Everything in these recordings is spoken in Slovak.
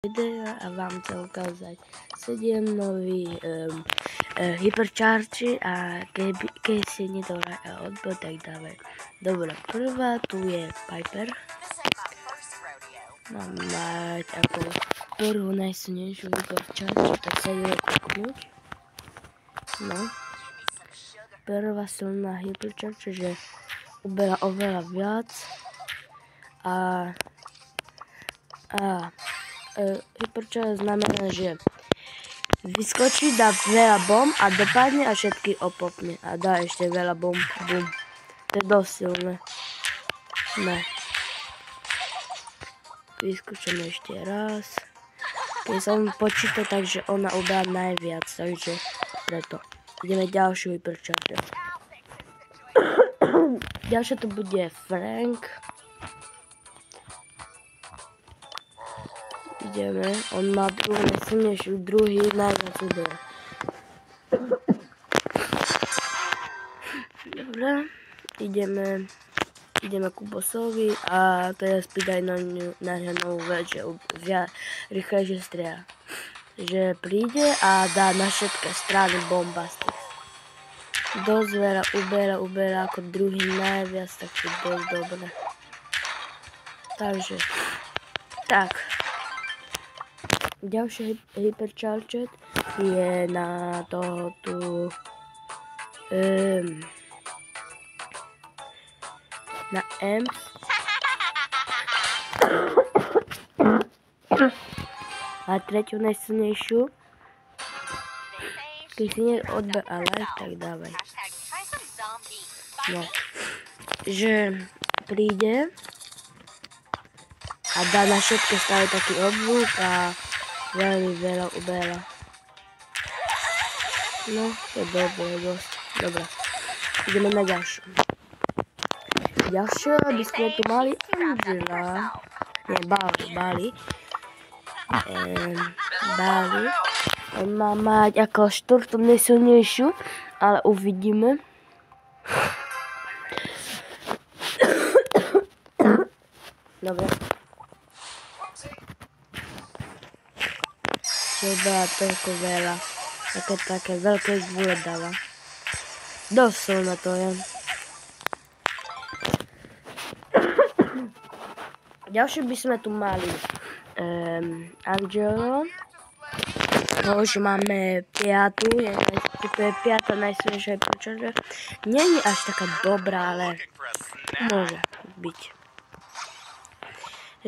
Videa a vám chcem ukázať 7 nových hyperchargy a keď si nedorá odbor, tak dávaj. Dobre, prvá tu je Piper. Mám mať ako prvú najsilnejšiu hypercharge, tak sa ideme kúknuť. No. Prvá silná hypercharge, že uberá oveľa viac a hypercharge znamená, že vyskočí, dá veľa bomb a dopadne a všetky opopne. A dá ešte veľa bomb. Bum. To je dosť silné. No. Vyskúšame ešte raz. Keď som počítal, takže ona uberá najviac. Takže preto. Ideme ďalšiu hypercharge. Ďalšie to bude Frank. Ideme, on má druhú najsilnejšiu, druhý najviac uber. Dobre, ideme ku bossovi a teraz pridaj na ňu novú vec, že rýchlejšie strieľa. Že príde a dá na všetky strany bombastic. Dosť veľa uberá ako druhý najviac, tak je dosť dobré. Takže, tak. Ďalšie hypercharge je na toho tu na M. A tretiu najsilnejšiu. Keď si nie odber a like, tak dávaj. No. Že príde a dá na všetky stavy taký obvuk a veľmi veľa uberá. No, to je dobre, dosť. Dobre. Ideme na ďalšiu. Ďalšie by sme tu mali Angela. Nie, Bali. On má mať ako štvrtú najsilnejšiu, ale uvidíme. Dobre. Dá toľko veľa. Také veľké zvôle dáva. Dosť silné to je. Ďalšie by sme tu mali Angelo. Už máme 5. To je 5. najsilnejšia hypercharge. Nie je až taká dobrá, ale môže byť.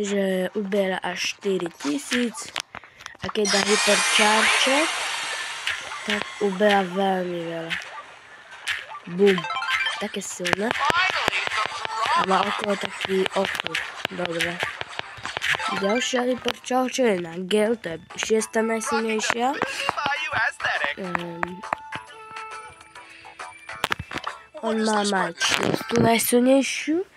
Že uberá až 4000. A keď dá hypercharge, tak uberá veľmi veľa. Bum. Také silné. A má okolo taký okruh. Dobre. Ďalšia hypercharge je na Gale, to je 6. najsilnejšia. On má mať 6. najsilnejšiu.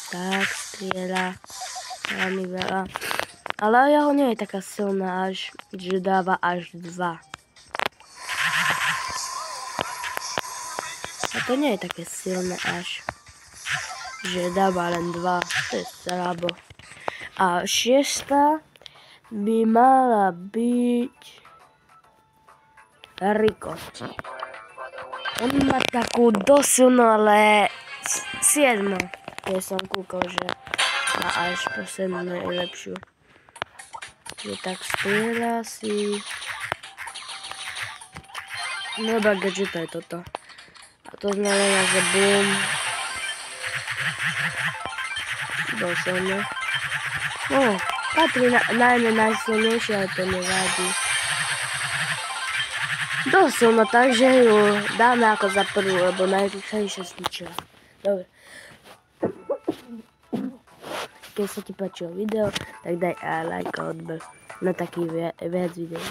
Tak, strieľa veľmi veľa. Ale jeho nie je taká silná, až že dáva až 2. A to nie je také silné až, že dáva len 2. To je slabo. A 6. by mala byť Rico. On má takú dosť silnú, ale 7. Ja som kúkal, že má až poslednú najlepšiu. Že tak strieľa si. Neba gadžeta je toto. A to znamená, že bum. Dosilne. No, patrí najmä najsilnejšie, ale to nevadí. Dosilno, takže ju dáme ako za prvú, lebo najrýchlejšie zničila. Dobre. Keď sa ti páčilo video, tak daj like a odber na taký viac videí.